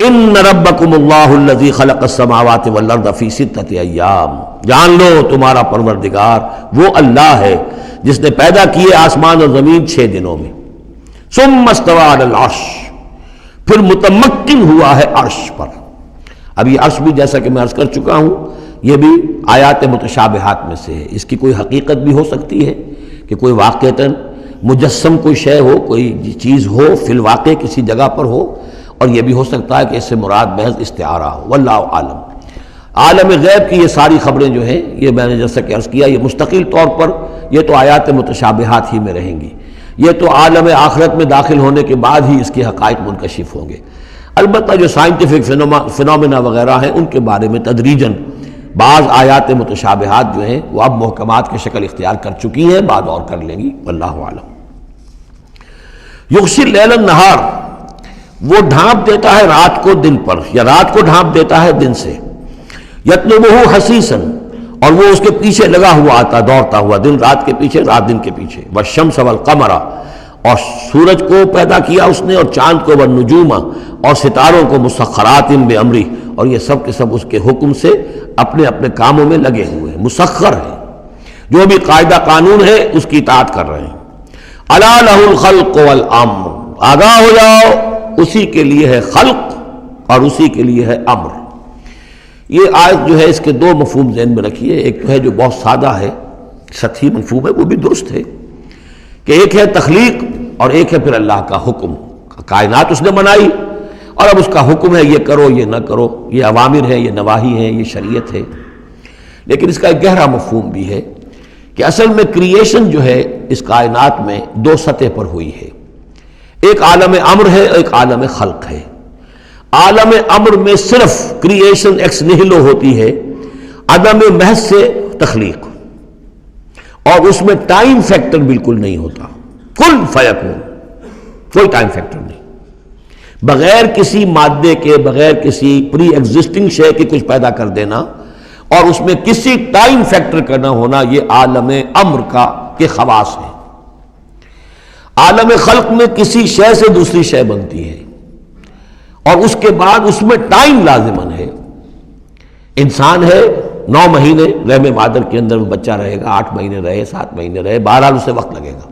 ان ربکم اللہ الذی خلق السماوات والارض فی ستۃ ایام، جان لو تمہارا پروردگار وہ اللہ ہے جس نے پیدا کیے آسمان اور زمین 6 دنوں میں، ثم استوى علی العرش، پھر متمکن ہوا ہے عرش پر۔ اب یہ عرش بھی جیسا کہ میں عرض کر چکا ہوں یہ بھی آیات متشابہات میں سے ہے، اس کی کوئی حقیقت بھی ہو سکتی ہے کہ کوئی واقعتاً مجسم کوئی شے ہو، کوئی چیز ہو فی الواقع کسی جگہ پر ہو، اور یہ بھی ہو سکتا ہے کہ اس سے مراد محض استعارہ ہو، واللہ عالم۔ عالم غیب کی یہ ساری خبریں جو ہیں، یہ میں نے جیسا کہ عرض کیا یہ مستقل طور پر یہ تو آیات متشابہات ہی میں رہیں گی، یہ تو عالم آخرت میں داخل ہونے کے بعد ہی اس کے حقائق منکشف ہوں گے۔ البتہ جو سائنٹیفک فنومینا وغیرہ ہیں ان کے بارے میں تدریجاً بعض آیات متشابہات جو ہیں وہ اب محکمات کی شکل اختیار کر چکی ہیں، بعد اور کر لیں گی، واللہ عالم۔ یغشی اللیل النہار، وہ ڈھانپ دیتا ہے رات کو دن پر، یا رات کو ڈھانپ دیتا ہے دن سے، یطلبہ حثیثاً، اور وہ اس کے پیچھے لگا ہوا آتا دوڑتا ہوا، دن رات کے پیچھے رات دن کے پیچھے، والشمس والقمر، اور سورج کو پیدا کیا اس نے اور چاند کو، والنجوم، اور ستاروں کو، مسخرات بامرہ، اور یہ سب کے سب اس کے حکم سے اپنے اپنے کاموں میں لگے ہوئے ہیں، مسخر ہیں، جو بھی قاعدہ قانون ہے اس کی اطاعت کر رہے ہیں۔ الا لہ الخلق والامر، آگاہ ہو جاؤ اسی کے لیے ہے خلق اور اسی کے لیے ہے امر۔ یہ آیت جو ہے اس کے 2 مفہوم ذہن میں رکھیے، ایک تو ہے جو بہت سادہ ہے، سطحی مفہوم ہے، وہ بھی درست ہے کہ ایک ہے تخلیق اور ایک ہے پھر اللہ کا حکم، کائنات اس نے بنائی اور اب اس کا حکم ہے یہ کرو یہ نہ کرو، یہ اوامر ہے یہ نواہی ہے یہ شریعت ہے۔ لیکن اس کا ایک گہرا مفہوم بھی ہے کہ اصل میں کریشن جو ہے اس کائنات میں 2 سطح پر ہوئی ہے، ایک عالم امر ہے ایک عالم خلق ہے۔ عالم امر میں صرف کریشن ایکس نہلو ہوتی ہے، عدم محض سے تخلیق، اور اس میں ٹائم فیکٹر بالکل نہیں ہوتا، کن فیکون، کوئی ٹائم فیکٹر نہیں، بغیر کسی مادے کے، بغیر کسی پری ایگزسٹنگ شے کے کچھ پیدا کر دینا اور اس میں کسی ٹائم فیکٹر کا نہ ہونا، یہ عالم امر کا کے خواص ہے۔ عالم خلق میں کسی شے سے دوسری شے بنتی ہے اور اس کے بعد اس میں ٹائم لازمن ہے۔ انسان ہے 9 مہینے رحم مادر کے اندر وہ بچہ رہے گا، 8 مہینے رہے 7 مہینے رہے، بہرحال اسے وقت لگے گا۔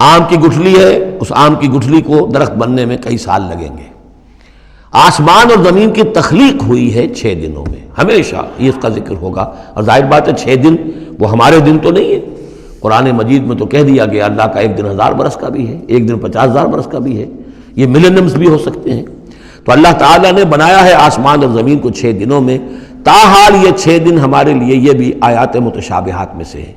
آم کی گٹھلی ہے، اس آم کی گٹھلی کو درخت بننے میں کئی سال لگیں گے۔ آسمان اور زمین کی تخلیق ہوئی ہے 6 دنوں میں، ہمیشہ یہ اس کا ذکر ہوگا، اور ظاہر بات ہے 6 دن وہ ہمارے دن تو نہیں ہے، قرآن مجید میں تو کہہ دیا گیا اللہ کا ایک دن 1000 برس کا بھی ہے، ایک دن 50,000 برس کا بھی ہے، یہ ملینمز بھی ہو سکتے ہیں۔ تو اللہ تعالیٰ نے بنایا ہے آسمان اور زمین کو 6 دنوں میں، تاحال یہ 6 دن ہمارے لیے یہ بھی آیات متشابہات میں سے ہے،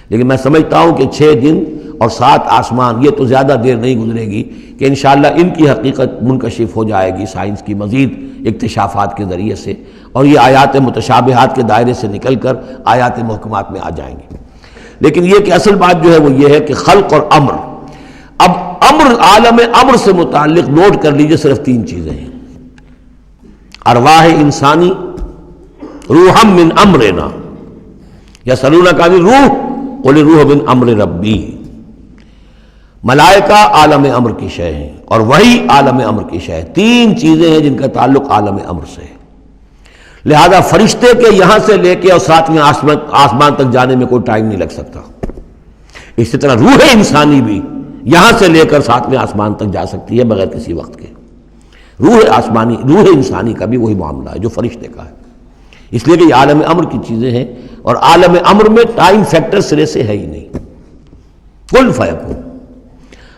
لیکن میں سمجھتا ہوں کہ 6 دن اور 7 آسمان یہ تو زیادہ دیر نہیں گزرے گی کہ انشاءاللہ ان کی حقیقت منکشف ہو جائے گی سائنس کی مزید اکتشافات کے ذریعے سے، اور یہ آیات متشابہات کے دائرے سے نکل کر آیات محکمات میں آ جائیں گی۔ لیکن یہ کہ اصل بات جو ہے وہ یہ ہے کہ خلق اور امر، اب امر عالم امر سے متعلق نوٹ کر لیجئے صرف 3 چیزیں ہیں، ارواح انسانی، روح من امرنا، یسألونک عن الروح قل الروح من امر ربی، ملائکہ عالم امر کی شے ہیں اور وہی عالم امر کی شے ہے۔ 3 چیزیں ہیں جن کا تعلق عالم امر سے ہے، لہذا فرشتے کے یہاں سے لے کے اور 7ویں آسمان تک جانے میں کوئی ٹائم نہیں لگ سکتا، اسی طرح روح انسانی بھی یہاں سے لے کر 7ویں آسمان تک جا سکتی ہے بغیر کسی وقت کے۔ روح انسانی کا بھی وہی معاملہ ہے جو فرشتے کا ہے، اس لیے کہ یہ عالم امر کی چیزیں ہیں، اور عالم امر میں ٹائم فیکٹر سرے سے ہے ہی نہیں، کن فیکون۔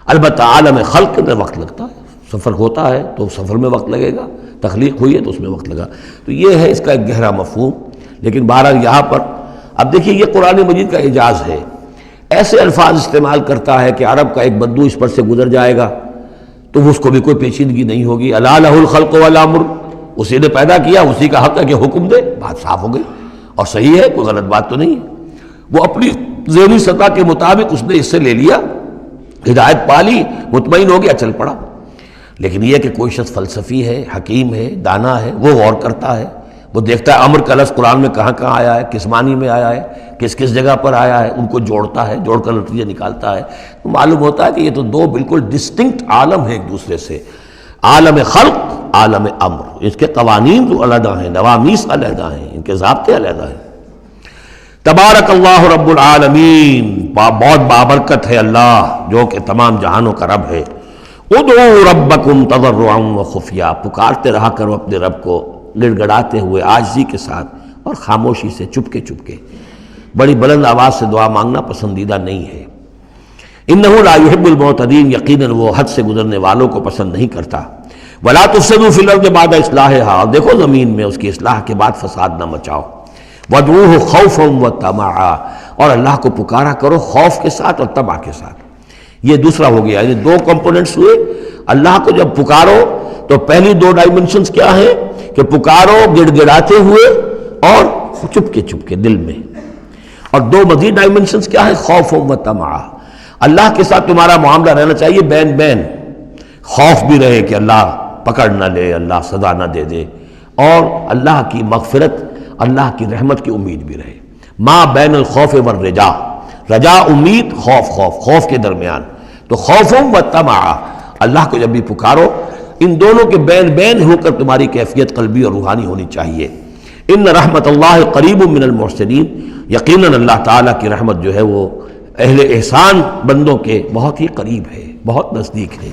البتہ عالم خلق کے اندر وقت لگتا ہے، سفر ہوتا ہے تو سفر میں وقت لگے گا، تخلیق ہوئی ہے تو اس میں وقت لگا، تو یہ ہے اس کا ایک گہرا مفہوم۔ لیکن بہرحال یہاں پر اب دیکھیے یہ قرآن مجید کا اعجاز ہے، ایسے الفاظ استعمال کرتا ہے کہ عرب کا ایک بدو اس پر سے گزر جائے گا تو اس کو بھی کوئی پیچیدگی نہیں ہوگی، الا لہ الخلق والامر، اسی نے پیدا کیا، اسی کا حق ہے کہ حکم دے، بات صاف ہو گئی اور صحیح ہے، کوئی غلط بات تو نہیں ہے۔ وہ اپنی ذہنی سطح کے مطابق اس نے اس سے لے لیا، ہدایت پالی، مطمئن ہو گیا، چل پڑا۔ لیکن یہ کہ کوئی شخص فلسفی ہے، حکیم ہے، دانا ہے، وہ غور کرتا ہے، وہ دیکھتا ہے امر کا لفظ قرآن میں کہاں کہاں آیا ہے، کس معنی میں آیا ہے، کس کس جگہ پر آیا ہے، ان کو جوڑتا ہے، جوڑ کر نتیجہ نکالتا ہے، تو معلوم ہوتا ہے کہ یہ تو 2 بالکل ڈسٹنکٹ عالم ہیں ایک دوسرے سے۔ عالم خلق، عالم امر، اس کے قوانین تو علیحدہ ہیں، نوامیس علیحدہ ہیں، ان کے ضابطے علیحدہ ہیں۔ تبارک اللہ رب العالمین، بہت بابرکت ہے اللہ جو کہ تمام جہانوں کا رب ہے۔ ادعوا ربکم تضرعا وخفیا، پکارتے رہا کرو اپنے رب کو گڑ گڑاتے ہوئے، عاجزی کے ساتھ اور خاموشی سے، چپکے چپکے۔ بڑی بلند آواز سے دعا مانگنا پسندیدہ نہیں ہے۔ انہ لا یحب المعتدین، یقیناً وہ حد سے گزرنے والوں کو پسند نہیں کرتا۔ ولا تفسدوا فی الارض بعد اصلاحها، اور دیکھو زمین میں اس کی اصلاح کے بعد فساد نہ مچاؤ۔ وادعوہ خوفا وطمعا، اور اللہ کو پکارا کرو خوف کے ساتھ اور طمع کے ساتھ۔ یہ دوسرا ہو گیا، یعنی دو کمپوننٹس ہوئے۔ اللہ کو جب پکارو تو پہلی دو ڈائمنشنز کیا ہیں کہ پکارو گڑ گڑاتے ہوئے اور چپکے چپکے دل میں، اور دو مزید ڈائمنشنز کیا ہیں، خوف و طمع۔ اللہ کے ساتھ تمہارا معاملہ رہنا چاہیے بین بین، خوف بھی رہے کہ اللہ پکڑ نہ لے، اللہ سزا نہ دے دے، اور اللہ کی مغفرت، اللہ کی رحمت کی امید بھی رہے۔ ما بین الخوف والرجا، رجا امید، خوف خوف کے درمیان، تو خوف و طمع، اللہ کو جب بھی پکارو ان دونوں کے بین بین ہو کر تمہاری کیفیت قلبی اور روحانی ہونی چاہیے۔ ان رحمت اللہ قریب من المحسنین، یقیناً اللہ تعالیٰ کی رحمت جو ہے وہ اہل احسان بندوں کے بہت ہی قریب ہے، بہت نزدیک ہے۔